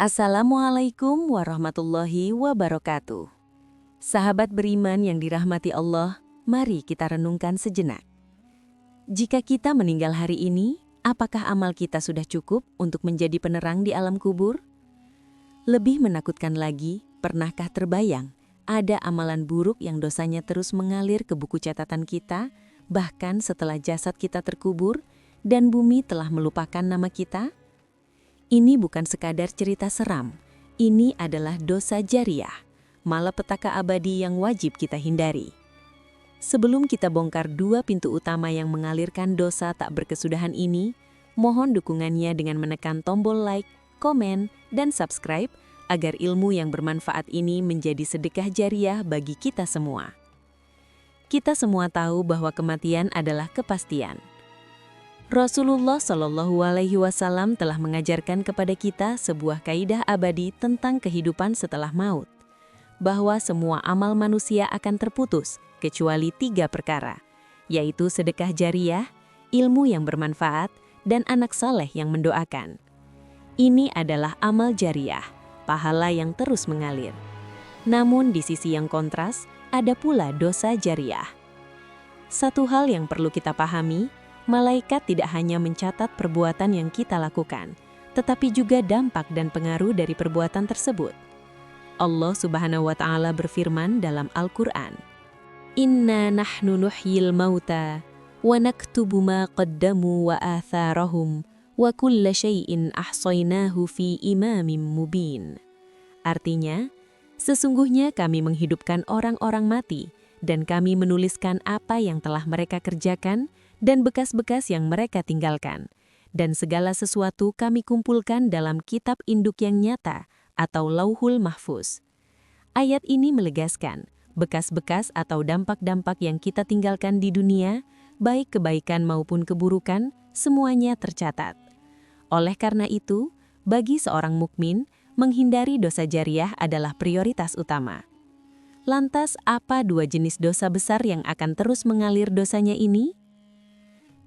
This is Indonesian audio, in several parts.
Assalamualaikum warahmatullahi wabarakatuh. Sahabat beriman yang dirahmati Allah, mari kita renungkan sejenak. Jika kita meninggal hari ini, apakah amal kita sudah cukup untuk menjadi penerang di alam kubur? Lebih menakutkan lagi, pernahkah terbayang ada amalan buruk yang dosanya terus mengalir ke buku catatan kita, bahkan setelah jasad kita terkubur dan bumi telah melupakan nama kita? Ini bukan sekadar cerita seram, ini adalah dosa jariah, malapetaka abadi yang wajib kita hindari. Sebelum kita bongkar dua pintu utama yang mengalirkan dosa tak berkesudahan ini, mohon dukungannya dengan menekan tombol like, komen, dan subscribe agar ilmu yang bermanfaat ini menjadi sedekah jariah bagi kita semua. Kita semua tahu bahwa kematian adalah kepastian. Rasulullah Shallallahu Alaihi Wasallam telah mengajarkan kepada kita sebuah kaidah abadi tentang kehidupan setelah maut, bahwa semua amal manusia akan terputus kecuali 3 perkara, yaitu sedekah jariah, ilmu yang bermanfaat, dan anak saleh yang mendoakan. Ini adalah amal jariah, pahala yang terus mengalir. Namun di sisi yang kontras, ada pula dosa jariah. Satu hal yang perlu kita pahami, malaikat tidak hanya mencatat perbuatan yang kita lakukan, tetapi juga dampak dan pengaruh dari perbuatan tersebut. Allah Subhanahu wa Ta'ala berfirman dalam Al-Quran, "Inna nahnu nuhyil mauta, wa naktubu ma qaddamu wa atharahum, wa kulla syai'in ahsaynahu fi imamin mubin." Artinya, sesungguhnya kami menghidupkan orang-orang mati, dan kami menuliskan apa yang telah mereka kerjakan, dan bekas-bekas yang mereka tinggalkan, dan segala sesuatu kami kumpulkan dalam kitab induk yang nyata atau Lauhul Mahfuz. Ayat ini melegaskan, bekas-bekas atau dampak-dampak yang kita tinggalkan di dunia, baik kebaikan maupun keburukan, semuanya tercatat. Oleh karena itu, bagi seorang mukmin, menghindari dosa jariah adalah prioritas utama. Lantas, apa 2 jenis dosa besar yang akan terus mengalir dosanya ini?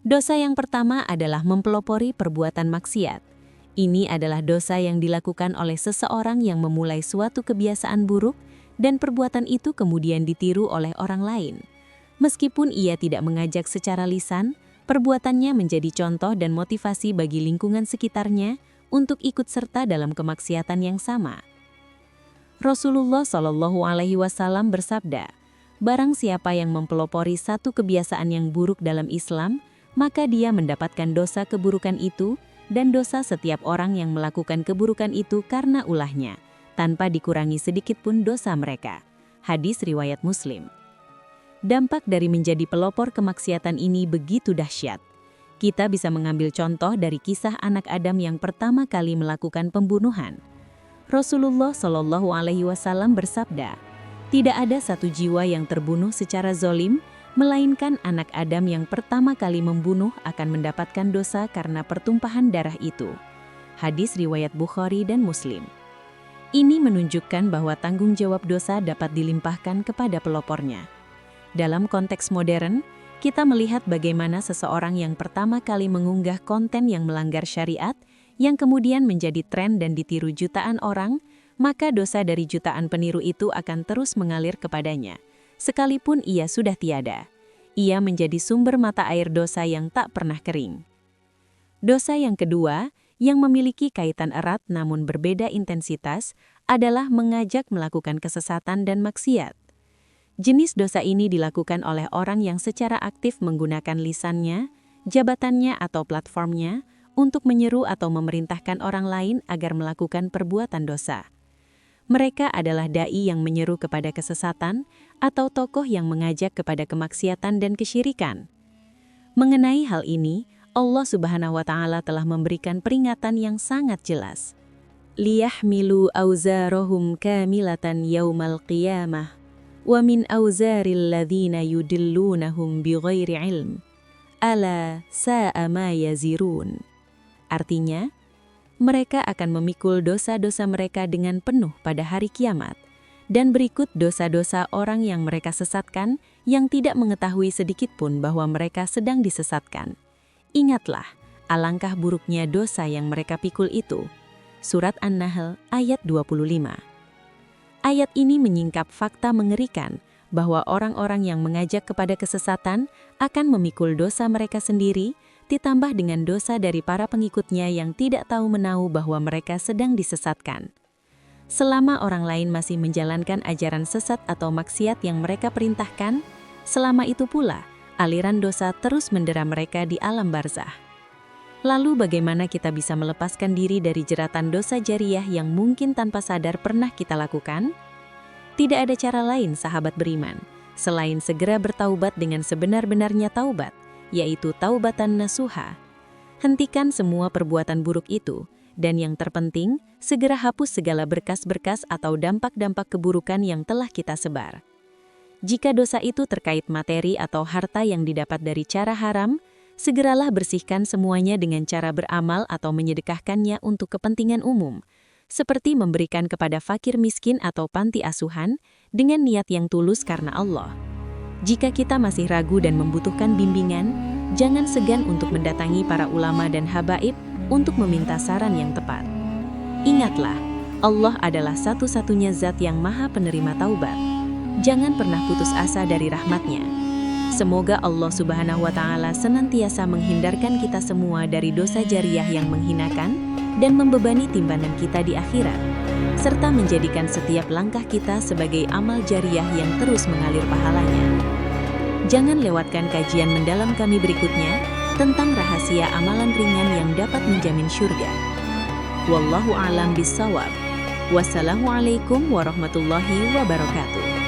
Dosa yang pertama adalah mempelopori perbuatan maksiat. Ini adalah dosa yang dilakukan oleh seseorang yang memulai suatu kebiasaan buruk dan perbuatan itu kemudian ditiru oleh orang lain. Meskipun ia tidak mengajak secara lisan, perbuatannya menjadi contoh dan motivasi bagi lingkungan sekitarnya untuk ikut serta dalam kemaksiatan yang sama. Rasulullah Shallallahu Alaihi Wasallam bersabda, "Barang siapa yang mempelopori satu kebiasaan yang buruk dalam Islam, maka dia mendapatkan dosa keburukan itu dan dosa setiap orang yang melakukan keburukan itu karena ulahnya, tanpa dikurangi sedikit pun dosa mereka." Hadis riwayat Muslim. Dampak dari menjadi pelopor kemaksiatan ini begitu dahsyat. Kita bisa mengambil contoh dari kisah anak Adam yang pertama kali melakukan pembunuhan. Rasulullah Shallallahu Alaihi Wasallam bersabda, "Tidak ada satu jiwa yang terbunuh secara zolim, melainkan anak Adam yang pertama kali membunuh akan mendapatkan dosa karena pertumpahan darah itu." Hadis riwayat Bukhari dan Muslim. Ini menunjukkan bahwa tanggung jawab dosa dapat dilimpahkan kepada pelopornya. Dalam konteks modern, kita melihat bagaimana seseorang yang pertama kali mengunggah konten yang melanggar syariat, yang kemudian menjadi tren dan ditiru jutaan orang, maka dosa dari jutaan peniru itu akan terus mengalir kepadanya. Sekalipun ia sudah tiada, ia menjadi sumber mata air dosa yang tak pernah kering. Dosa yang kedua, yang memiliki kaitan erat namun berbeda intensitas, adalah mengajak melakukan kesesatan dan maksiat. Jenis dosa ini dilakukan oleh orang yang secara aktif menggunakan lisannya, jabatannya atau platformnya, untuk menyeru atau memerintahkan orang lain agar melakukan perbuatan dosa. Mereka adalah dai yang menyeru kepada kesesatan atau tokoh yang mengajak kepada kemaksiatan dan kesyirikan. Mengenai hal ini, Allah Subhanahu wa Ta'ala telah memberikan peringatan yang sangat jelas. "Liyahmilu awzarahum kamilatan yaumal qiyamah, wa min awzaril ladzina yudillunahum bighairi ilm, ala sa'a ma yazirun." Artinya, mereka akan memikul dosa-dosa mereka dengan penuh pada hari kiamat, dan berikut dosa-dosa orang yang mereka sesatkan yang tidak mengetahui sedikit pun bahwa mereka sedang disesatkan. Ingatlah, alangkah buruknya dosa yang mereka pikul itu. Surat An-Nahl ayat 25. Ayat ini menyingkap fakta mengerikan bahwa orang-orang yang mengajak kepada kesesatan akan memikul dosa mereka sendiri, ditambah dengan dosa dari para pengikutnya yang tidak tahu menahu bahwa mereka sedang disesatkan. Selama orang lain masih menjalankan ajaran sesat atau maksiat yang mereka perintahkan, selama itu pula aliran dosa terus mendera mereka di alam barzah. Lalu bagaimana kita bisa melepaskan diri dari jeratan dosa jariah yang mungkin tanpa sadar pernah kita lakukan? Tidak ada cara lain, sahabat beriman, selain segera bertaubat dengan sebenar-benarnya taubat, yaitu taubatan nasuha. Hentikan semua perbuatan buruk itu, dan yang terpenting, segera hapus segala berkas-berkas atau dampak-dampak keburukan yang telah kita sebar. Jika dosa itu terkait materi atau harta yang didapat dari cara haram, segeralah bersihkan semuanya dengan cara beramal atau menyedekahkannya untuk kepentingan umum, seperti memberikan kepada fakir miskin atau panti asuhan dengan niat yang tulus karena Allah. Jika kita masih ragu dan membutuhkan bimbingan, jangan segan untuk mendatangi para ulama dan habaib untuk meminta saran yang tepat. Ingatlah, Allah adalah satu-satunya zat yang maha penerima taubat. Jangan pernah putus asa dari rahmat-Nya. Semoga Allah Subhanahu wa Ta'ala senantiasa menghindarkan kita semua dari dosa jariah yang menghinakan dan membebani timbangan kita di akhirat, serta menjadikan setiap langkah kita sebagai amal jariah yang terus mengalir pahalanya. Jangan lewatkan kajian mendalam kami berikutnya tentang rahasia amalan ringan yang dapat menjamin syurga. Wallahu a'lam bissawab. Wassalamualaikum warahmatullahi wabarakatuh.